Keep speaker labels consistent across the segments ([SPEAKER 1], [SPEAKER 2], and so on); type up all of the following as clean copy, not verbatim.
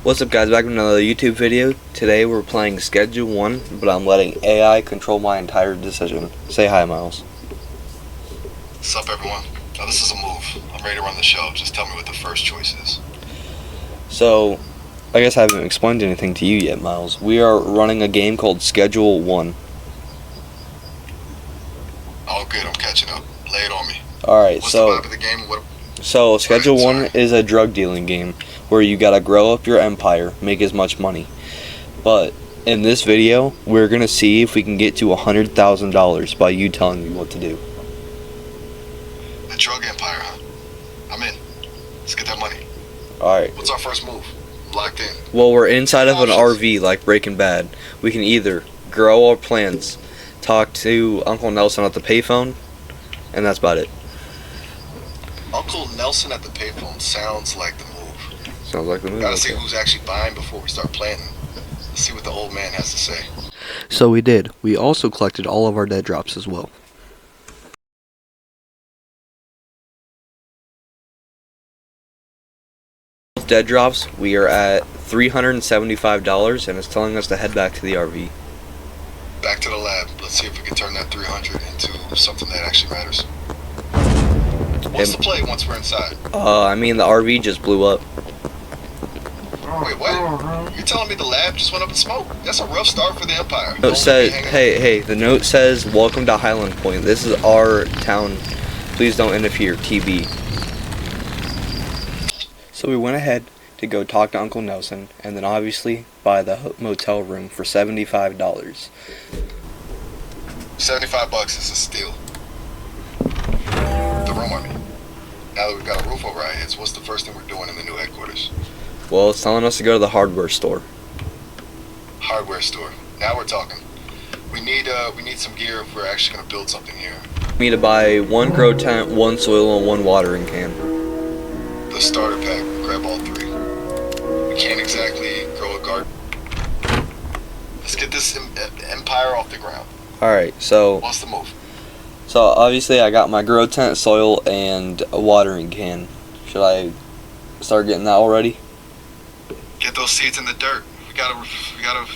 [SPEAKER 1] What's up, guys? Back with another YouTube video. Today we're playing Schedule 1, but I'm letting AI control my entire decision. Say hi, Miles.
[SPEAKER 2] What's up, everyone? Now this is a move. I'm ready to run the show. Just tell me what the first choice is.
[SPEAKER 1] So, I guess I haven't explained anything to you yet, Miles. We are running a game called Schedule 1.
[SPEAKER 2] Oh, good. I'm catching up. Lay it on me.
[SPEAKER 1] Alright,
[SPEAKER 2] What's the vibe of the game?
[SPEAKER 1] So Schedule
[SPEAKER 2] Sorry.
[SPEAKER 1] 1 is a drug dealing game where you gotta grow up your empire, make as much money. But in this video, we're gonna see if we can get to $100,000 by you telling me what to do.
[SPEAKER 2] The drug empire, huh? I'm in. Let's get that money.
[SPEAKER 1] Alright.
[SPEAKER 2] What's our first move? I'm locked in.
[SPEAKER 1] Well, we're inside of an
[SPEAKER 2] Options.
[SPEAKER 1] RV like Breaking Bad. We can either grow our plants, talk to Uncle Nelson at the payphone, and that's about it.
[SPEAKER 2] Uncle Nelson at the payphone sounds like the move.
[SPEAKER 1] Sounds like the movie.
[SPEAKER 2] Gotta see who's actually buying before we start planting. Let's see what the old man has to say.
[SPEAKER 1] So we did. We also collected all of our dead drops as well. Dead drops, we are at $375, and it's telling us to head back to the RV.
[SPEAKER 2] Back to the lab. Let's see if we can turn that 300 into something that actually matters. What's the play once we're inside?
[SPEAKER 1] I mean, the RV just blew up.
[SPEAKER 2] Wait, what? You're telling me the lab just went up in smoke? That's a rough start for the Empire.
[SPEAKER 1] Note says, hey, the note says, welcome to Highland Point. This is our town. Please don't interfere, TB. So we went ahead to go talk to Uncle Nelson, and then obviously buy the motel room for $75.
[SPEAKER 2] $75 is a steal. The room, I mean. Now that we've got a roof over our heads, what's the first thing we're doing in the new headquarters?
[SPEAKER 1] Well, it's telling us to go to the hardware store.
[SPEAKER 2] Hardware store. Now we're talking. We need some gear if we're actually gonna build something here.
[SPEAKER 1] We need to buy one grow tent, one soil, and one watering can.
[SPEAKER 2] The starter pack. Grab all three. We can't exactly grow a garden. Let's get this empire off the ground.
[SPEAKER 1] Alright, so
[SPEAKER 2] What's the move?
[SPEAKER 1] obviously I got my grow tent, soil, and a watering can. Should I start getting that already?
[SPEAKER 2] Get those seeds in the dirt. We gotta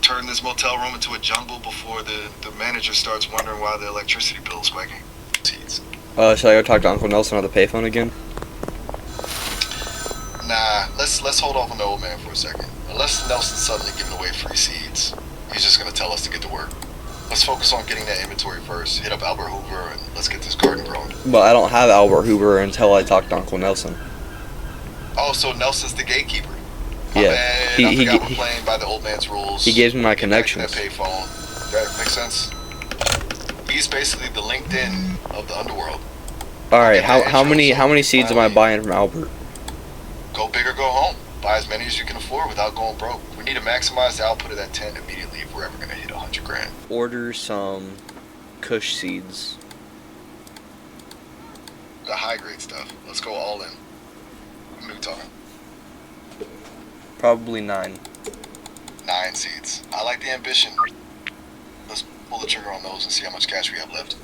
[SPEAKER 2] turn this motel room into a jungle before the manager starts wondering why the electricity bill is spiking. Seeds.
[SPEAKER 1] Should I go talk to Uncle Nelson on the payphone again?
[SPEAKER 2] Nah, let's hold off on the old man for a second. Unless Nelson's suddenly giving away free seeds, he's just gonna tell us to get to work. Let's focus on getting that inventory first. Hit up Albert Hoover and let's get this garden growing.
[SPEAKER 1] But I don't have Albert Hoover until I talk to Uncle Nelson.
[SPEAKER 2] Oh, so Nelson's the gatekeeper.
[SPEAKER 1] Yeah,
[SPEAKER 2] I forgot we're playing by the old man's rules.
[SPEAKER 1] He gives me my
[SPEAKER 2] Get back to
[SPEAKER 1] connections.
[SPEAKER 2] that payphone. That makes sense. He's basically the LinkedIn of the underworld.
[SPEAKER 1] Alright,
[SPEAKER 2] Get that
[SPEAKER 1] how
[SPEAKER 2] intro,
[SPEAKER 1] many seeds am I buying from Albert?
[SPEAKER 2] Go big or go home. Buy as many as you can afford without going broke. We need to maximize the output of that tent immediately if we're ever gonna hit 100 grand.
[SPEAKER 1] Order some Kush seeds.
[SPEAKER 2] The high grade stuff. Let's go all in. How many are we talking?
[SPEAKER 1] Probably 9.
[SPEAKER 2] 9 seeds. I like the ambition. Let's pull the trigger on those and see how much cash we have left.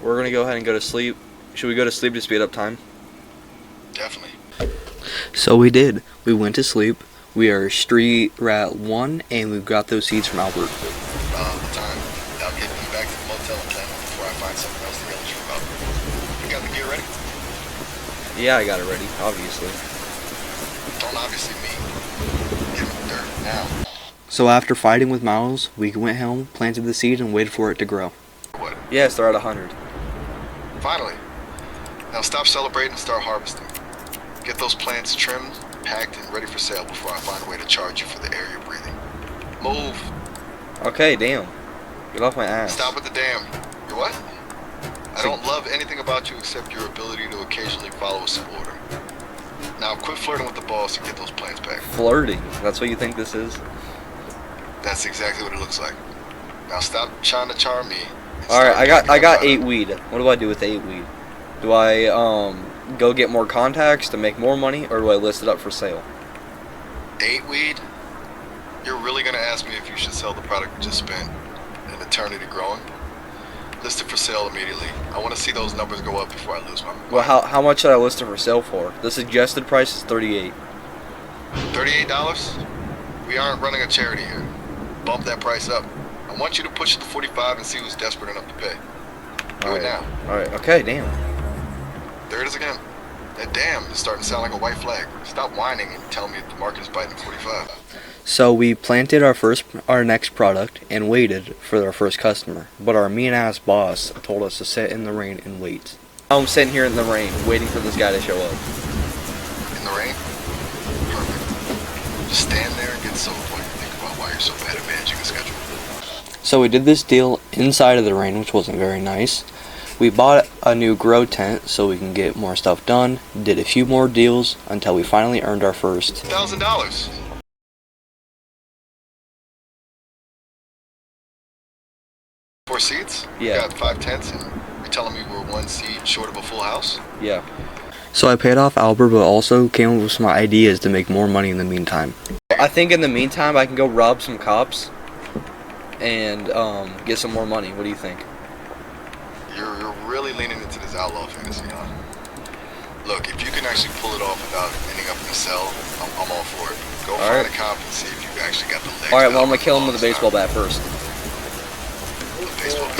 [SPEAKER 1] We're gonna go ahead and go to sleep. Should we go to sleep to speed up time?
[SPEAKER 2] Definitely.
[SPEAKER 1] So we did. We went to sleep. We are street rat 1, and we've got those seeds from Albert.
[SPEAKER 2] The time. Now get me back to the motel and plan before I find something else to yell at you about. You got the gear ready?
[SPEAKER 1] Yeah, I got it ready, obviously.
[SPEAKER 2] Don't obviously me. Get in the dirt now.
[SPEAKER 1] So after fighting with Miles, we went home, planted the seed, and waited for it to grow.
[SPEAKER 2] What?
[SPEAKER 1] Yes, they're at 100.
[SPEAKER 2] Finally. Now stop celebrating and start harvesting. Get those plants trimmed, packed, and ready for sale before I find a way to charge you for the air you're breathing. Move.
[SPEAKER 1] Okay, damn. Get off my ass.
[SPEAKER 2] Stop with the damn. You what? I don't love anything about you except your ability to occasionally follow a simple order. Now quit flirting with the boss and get those plants back.
[SPEAKER 1] Flirting? That's what you think this is?
[SPEAKER 2] That's exactly what it looks like. Now stop trying to charm me.
[SPEAKER 1] Alright, I got 8 weed. What do I do with 8 weed? Do I go get more contacts to make more money, or do I list it up for sale?
[SPEAKER 2] 8 weed? You're really gonna ask me if you should sell the product we just spent an eternity growing? List it for sale immediately. I want to see those numbers go up before I lose my mind.
[SPEAKER 1] Well, how much should I list it for sale for? The suggested price is $38.
[SPEAKER 2] $38? We aren't running a charity here. Bump that price up. I want you to push it to 45 and see who's desperate enough to pay. Do it now.
[SPEAKER 1] Alright, okay, damn.
[SPEAKER 2] There it is again. That damn is starting to sound like a white flag. Stop whining and tell me if the market is biting 45.
[SPEAKER 1] So we planted our next product and waited for our first customer. But our mean ass boss told us to sit in the rain and wait. I'm sitting here in the rain waiting for this guy to show up.
[SPEAKER 2] In the rain? Perfect. Just stand there and get soaked while you think about why you're so bad at managing a schedule.
[SPEAKER 1] So we did this deal inside of the rain, which wasn't very nice. We bought a new grow tent so we can get more stuff done. Did a few more deals until we finally earned our first
[SPEAKER 2] $1,000. 4 seats?
[SPEAKER 1] Yeah.
[SPEAKER 2] You got 5 tents and you're telling me we're 1 seat short of a full house?
[SPEAKER 1] Yeah. So I paid off Albert, but also came up with some ideas to make more money in the meantime. I think in the meantime I can go rob some cops and get some more money. What do you think?
[SPEAKER 2] You're really leaning into this outlaw fantasy, huh? Look, if you can actually pull it off without ending up in a cell, I'm all for it. Go find a cop and see if you actually got the legs.
[SPEAKER 1] Alright, well I'm gonna kill him with a baseball bat first.
[SPEAKER 2] Baseball bat?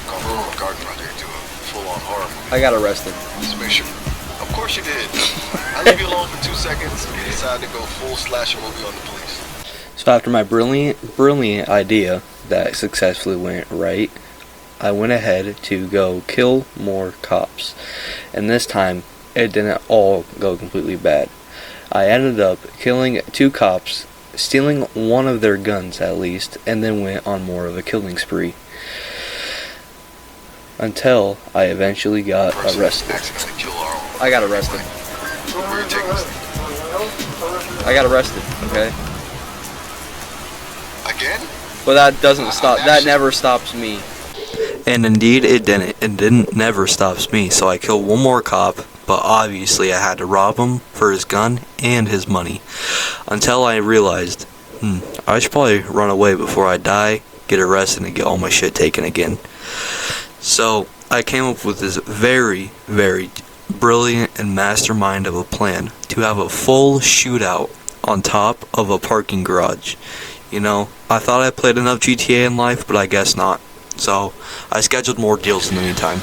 [SPEAKER 2] Gone from a garden project to a full-on horror movie.
[SPEAKER 1] I got arrested.
[SPEAKER 2] Just make sure. Of course you did. I leave you alone for 2 seconds and you decide to go full slasher movie on the police.
[SPEAKER 1] So after my brilliant idea that successfully went right, I went ahead to go kill more cops. And this time, it didn't all go completely bad. I ended up killing 2 cops, stealing one of their guns at least, and then went on more of a killing spree. Until I eventually got arrested.
[SPEAKER 2] Accidentally kill our own.
[SPEAKER 1] I got arrested.
[SPEAKER 2] Where are you taking us?
[SPEAKER 1] I got arrested, okay?
[SPEAKER 2] Again?
[SPEAKER 1] But that doesn't stop. That never stops me. And indeed, it didn't. It didn't never stops me. So I killed one more cop, but obviously I had to rob him for his gun and his money. Until I realized, I should probably run away before I die, get arrested, and get all my shit taken again. So I came up with this very, very brilliant and mastermind of a plan to have a full shootout on top of a parking garage. You know, I thought I played enough GTA in life, but I guess not. So I scheduled more deals in the meantime.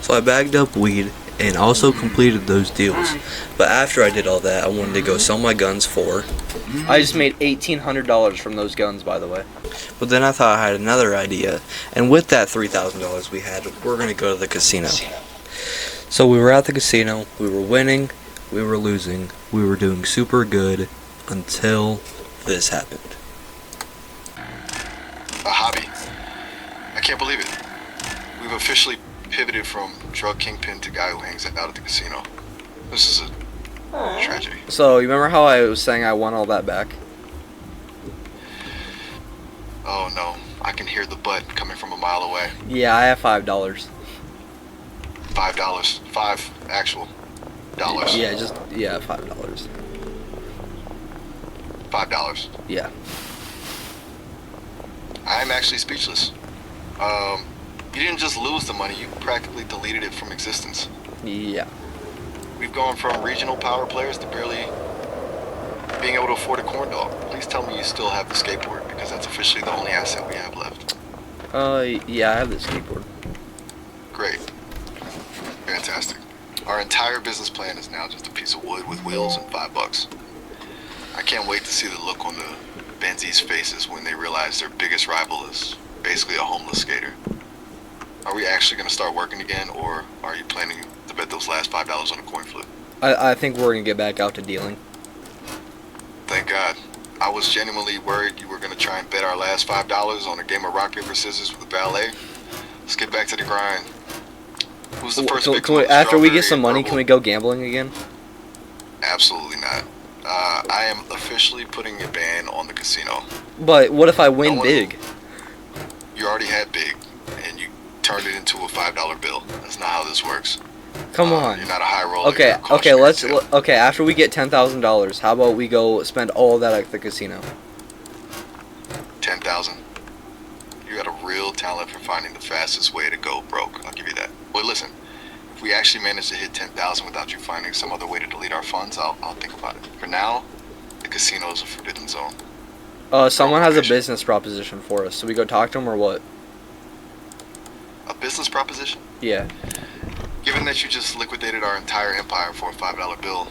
[SPEAKER 1] So I bagged up weed and also completed those deals. But after I did all that, I wanted to go sell my guns for. I just made $1,800 from those guns, by the way. But then I thought I had another idea, and with that $3,000 we had, we're gonna go to the casino. So we were at the casino. We were winning. We were losing. We were doing super good until this happened.
[SPEAKER 2] A hobby. I can't believe it. We've officially pivoted from drug kingpin to guy who hangs out at the casino. This is a tragedy.
[SPEAKER 1] So you remember how I was saying I want all that back?
[SPEAKER 2] Oh no, I can hear the butt coming from a mile away.
[SPEAKER 1] Yeah, I have $5.
[SPEAKER 2] $5. 5 actual dollars.
[SPEAKER 1] Yeah, $5.
[SPEAKER 2] $5.
[SPEAKER 1] Yeah.
[SPEAKER 2] I'm actually speechless. You didn't just lose the money, you practically deleted it from existence.
[SPEAKER 1] Yeah.
[SPEAKER 2] We've gone from regional power players to barely being able to afford a corn dog. Please tell me you still have the skateboard, because that's officially the only asset we have left.
[SPEAKER 1] Yeah, I have the skateboard.
[SPEAKER 2] Great. Fantastic. Our entire business plan is now just a piece of wood with wheels and $5. I can't wait to see the look on the Benzies' faces when they realize their biggest rival is basically a homeless skater. Are we actually going to start working again, or are you planning to bet those last $5 on a coin flip?
[SPEAKER 1] I think we're going to get back out to dealing.
[SPEAKER 2] Thank God. I was genuinely worried you were going to try and bet our last $5 on a game of rock, paper, scissors with valet. Let's get back to the grind. Who's the first victim of the
[SPEAKER 1] after we get
[SPEAKER 2] strawberry
[SPEAKER 1] some
[SPEAKER 2] and
[SPEAKER 1] money,
[SPEAKER 2] purple?
[SPEAKER 1] can we go gambling again?
[SPEAKER 2] Absolutely not. I am officially putting a ban on the casino.
[SPEAKER 1] But what if I win
[SPEAKER 2] No one-
[SPEAKER 1] big?
[SPEAKER 2] You already had big, and you turned it into a $5 bill. That's not how this works.
[SPEAKER 1] Come on.
[SPEAKER 2] You're not a high roller.
[SPEAKER 1] Okay,
[SPEAKER 2] you're a cautionary tale.
[SPEAKER 1] okay, after we get $10,000, how about we go spend all of that at the casino?
[SPEAKER 2] 10,000. You got a real talent for finding the fastest way to go broke. I'll give you that. But listen, if we actually manage to hit 10,000 without you finding some other way to delete our funds, I'll think about it. For now, the casino is a forbidden zone.
[SPEAKER 1] Someone has a business proposition for us. So we go talk to him or what?
[SPEAKER 2] A business proposition?
[SPEAKER 1] Yeah.
[SPEAKER 2] Given that you just liquidated our entire empire for a $5 bill,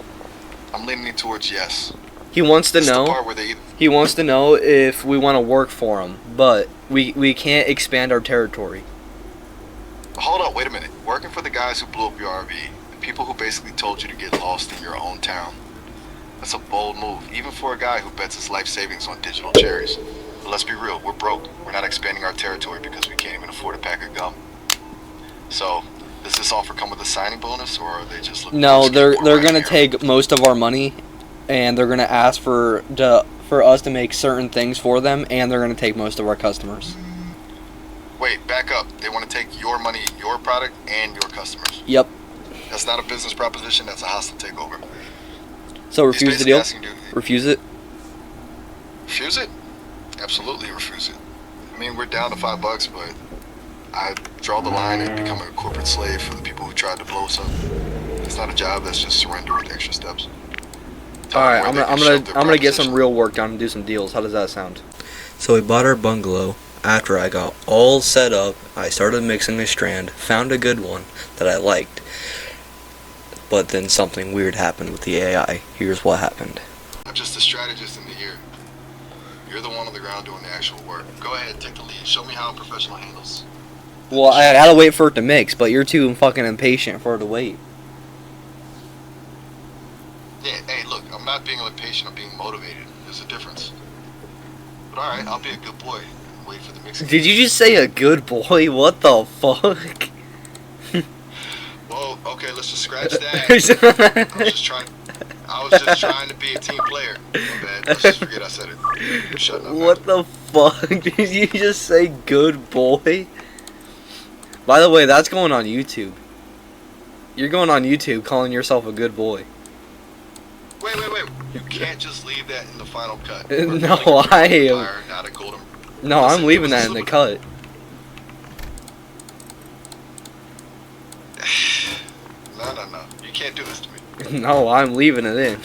[SPEAKER 2] I'm leaning towards yes.
[SPEAKER 1] He wants to
[SPEAKER 2] It's the
[SPEAKER 1] know.
[SPEAKER 2] part where they
[SPEAKER 1] He wants to know if we want to work for him, but we can't expand our territory.
[SPEAKER 2] Hold up, wait a minute. Working for the guys who blew up your RV, the people who basically told you to get lost in your own town. That's a bold move, even for a guy who bets his life savings on digital cherries. But let's be real, we're broke. We're not expanding our territory because we can't even afford a pack of gum. So, does this offer come with a signing bonus, or are they just looking
[SPEAKER 1] No,
[SPEAKER 2] for a
[SPEAKER 1] they're
[SPEAKER 2] skateboard right
[SPEAKER 1] gonna
[SPEAKER 2] here?
[SPEAKER 1] take most of our money, and they're gonna ask for us to make certain things for them, and they're gonna take most of our customers.
[SPEAKER 2] Wait, back up. They want to take your money, your product, and your customers.
[SPEAKER 1] Yep.
[SPEAKER 2] That's not a business proposition, that's a hostile takeover.
[SPEAKER 1] So
[SPEAKER 2] He's
[SPEAKER 1] refuse the
[SPEAKER 2] basically
[SPEAKER 1] deal.
[SPEAKER 2] asking you to
[SPEAKER 1] Refuse it.
[SPEAKER 2] refuse it? Absolutely refuse it. I mean, we're down to $5, but I draw the line at becoming a corporate slave for the people who tried to blow us up. It's not a job, that's just surrender with extra steps. Tell
[SPEAKER 1] All
[SPEAKER 2] them
[SPEAKER 1] right,
[SPEAKER 2] where
[SPEAKER 1] I'm
[SPEAKER 2] they
[SPEAKER 1] gonna
[SPEAKER 2] can shove their
[SPEAKER 1] get some
[SPEAKER 2] proposition.
[SPEAKER 1] real work done and do some deals. How does that sound? So we bought our bungalow. After I got all set up, I started mixing a strand, found a good one that I liked. But then something weird happened with the AI. Here's what happened.
[SPEAKER 2] I'm just a strategist in the ear. You're the one on the ground doing the actual work. Go ahead, take the lead. Show me how a professional handles.
[SPEAKER 1] Well, I gotta wait for it to mix, but you're too fucking impatient for it to wait.
[SPEAKER 2] Yeah, hey, look, I'm not being impatient, I'm being motivated. There's a difference. But alright, I'll be a good boy and wait for the mixing.
[SPEAKER 1] Did you just say a good boy? What the fuck?
[SPEAKER 2] Whoa, okay, let's just scratch that. I was just trying to be a team player. My bad. Let's just forget I said it. I'm shutting up.
[SPEAKER 1] What the fuck? Did you just say good boy? By the way, that's going on YouTube. You're going on YouTube calling yourself a good boy.
[SPEAKER 2] Wait. You can't just leave that in the final cut.
[SPEAKER 1] No, I am.
[SPEAKER 2] Fire, not a golden.
[SPEAKER 1] No,
[SPEAKER 2] Listen,
[SPEAKER 1] I'm leaving
[SPEAKER 2] it was
[SPEAKER 1] that
[SPEAKER 2] a
[SPEAKER 1] in the
[SPEAKER 2] slip
[SPEAKER 1] cut.
[SPEAKER 2] No. You can't do this to me.
[SPEAKER 1] No, I'm leaving it in.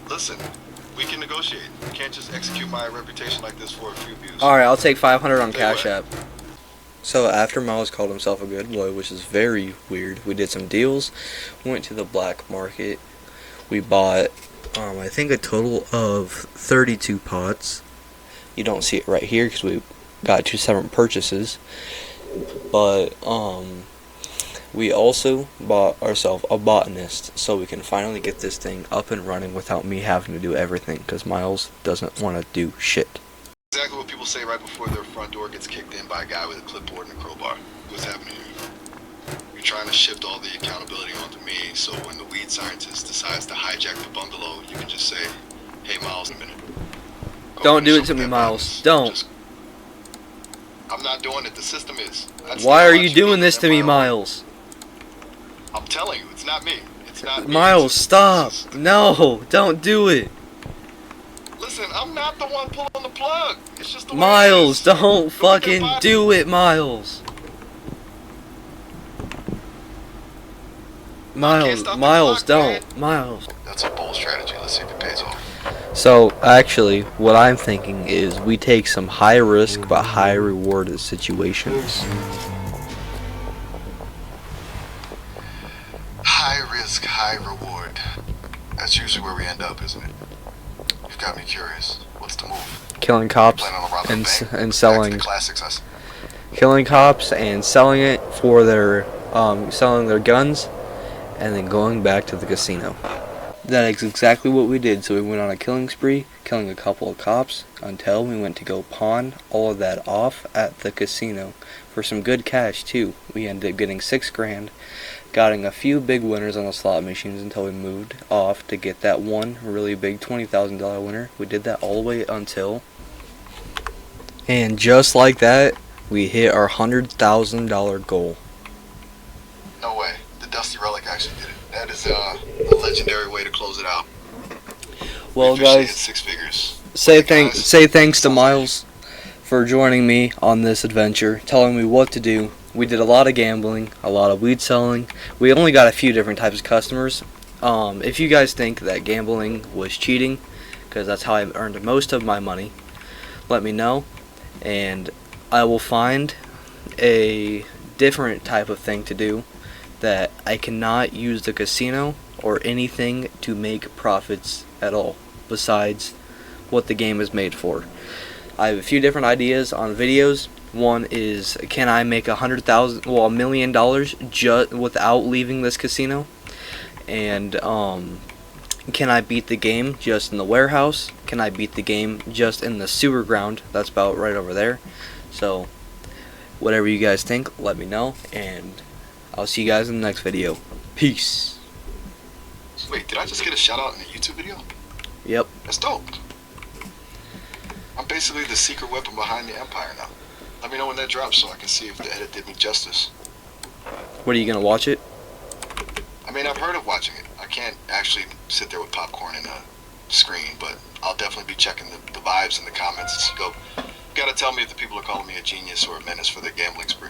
[SPEAKER 2] Listen, we can negotiate. You can't just execute my reputation like this for a few views.
[SPEAKER 1] Alright, I'll take 500 on
[SPEAKER 2] Tell you
[SPEAKER 1] Cash
[SPEAKER 2] what.
[SPEAKER 1] App. So after Miles called himself a good boy, which is very weird, we did some deals, went to the black market. We bought, I think a total of 32 pots. You don't see it right here because we got 2 separate purchases. But, we also bought ourselves a botanist so we can finally get this thing up and running without me having to do everything because Miles doesn't want to do shit.
[SPEAKER 2] Exactly what people say right before their front door gets kicked in by a guy with a clipboard and a crowbar. What's happening here? You're trying to shift all the accountability onto me, so when the weed scientist decides to hijack the bungalow, you can just say, "Hey, Miles, in a minute." Go
[SPEAKER 1] Don't do it
[SPEAKER 2] finish
[SPEAKER 1] to
[SPEAKER 2] up
[SPEAKER 1] me,
[SPEAKER 2] that
[SPEAKER 1] Miles.
[SPEAKER 2] business.
[SPEAKER 1] Don't.
[SPEAKER 2] I'm not doing it. The system is. I just
[SPEAKER 1] Why
[SPEAKER 2] don't
[SPEAKER 1] are
[SPEAKER 2] want
[SPEAKER 1] you
[SPEAKER 2] build
[SPEAKER 1] doing
[SPEAKER 2] an
[SPEAKER 1] this to me,
[SPEAKER 2] empire.
[SPEAKER 1] Miles?
[SPEAKER 2] I'm telling you, it's not me. It's not me.
[SPEAKER 1] Miles,
[SPEAKER 2] It's-
[SPEAKER 1] stop.
[SPEAKER 2] it's-
[SPEAKER 1] No, don't do it.
[SPEAKER 2] Listen, I'm not the one pulling the plug. It's just the way it
[SPEAKER 1] Miles,
[SPEAKER 2] is.
[SPEAKER 1] don't
[SPEAKER 2] Look at
[SPEAKER 1] fucking
[SPEAKER 2] the
[SPEAKER 1] do it, Miles. Miles,
[SPEAKER 2] stop the
[SPEAKER 1] Miles,
[SPEAKER 2] clock, man.
[SPEAKER 1] don't. Miles.
[SPEAKER 2] That's a bold strategy. Let's see if it pays off.
[SPEAKER 1] So, actually, what I'm thinking is we take some high risk but high rewarded situations.
[SPEAKER 2] High risk, high reward. That's usually where we end up, isn't it? You've got me curious. What's the move?
[SPEAKER 1] Killing cops
[SPEAKER 2] Plan on robbing a
[SPEAKER 1] and
[SPEAKER 2] bank?
[SPEAKER 1] and
[SPEAKER 2] Back to
[SPEAKER 1] selling
[SPEAKER 2] the classics.
[SPEAKER 1] killing cops and selling it for their selling their guns and then going back to the casino. That is exactly what we did. So we went on a killing spree, killing a couple of cops until we went to go pawn all of that off at the casino for some good cash too. We ended up getting $6 grand, getting a few big winners on the slot machines until we moved off to get that one really big $20,000 winner. We did that all the way until, and just like that, we hit our $100,000 goal.
[SPEAKER 2] No way. The Dusty Relic actually did it. That is a legendary way to close it out.
[SPEAKER 1] Well,
[SPEAKER 2] We officially hit
[SPEAKER 1] guys,
[SPEAKER 2] 6 figures.
[SPEAKER 1] say
[SPEAKER 2] Guys,
[SPEAKER 1] thanks to Miles for joining me on this adventure, telling me what to do. We did a lot of gambling, a lot of weed selling. We only got a few different types of customers. If you guys think that gambling was cheating, because that's how I earned most of my money, let me know, and I will find a different type of thing to do that I cannot use the casino or anything to make profits at all besides what the game is made for. I have a few different ideas on videos. One is, can I make $1 million just without leaving this casino? And can I beat the game just in the warehouse? Can I beat the game just in the sewer ground? That's about right over there. So whatever you guys think, let me know, and I'll see you guys in the next video. Peace.
[SPEAKER 2] Wait, did I just get a shout out in a YouTube video?
[SPEAKER 1] Yep.
[SPEAKER 2] That's dope. I'm basically the secret weapon behind the Empire now. Let me know when that drops so I can see if the edit did me justice.
[SPEAKER 1] What, are you gonna watch it?
[SPEAKER 2] I mean, I've heard of watching it. I can't actually sit there with popcorn and a screen, but I'll definitely be checking the vibes in the comments. Go. Gotta tell me if the people are calling me a genius or a menace for their gambling spree.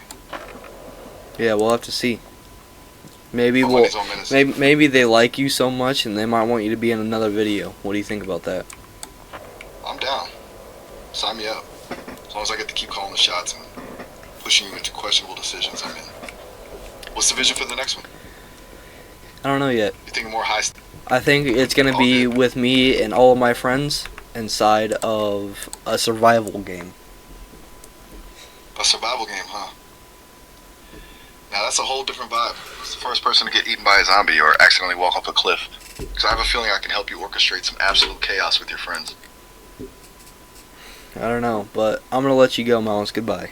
[SPEAKER 1] Yeah, we'll have to see. Maybe maybe they like you so much and they might want you to be in another video. What do you think about that?
[SPEAKER 2] I'm down. Sign me up. As long as I get to keep calling the shots and pushing you into questionable decisions, I'm in. What's the vision for the next one?
[SPEAKER 1] I don't know yet.
[SPEAKER 2] You think more high?
[SPEAKER 1] I think it's gonna be with me and all of my friends inside of a survival game.
[SPEAKER 2] A survival game, huh? Now that's a whole different vibe. Who's the first person to get eaten by a zombie or accidentally walk off a cliff? Because I have a feeling I can help you orchestrate some absolute chaos with your friends.
[SPEAKER 1] I don't know, but I'm gonna let you go, Miles. Goodbye.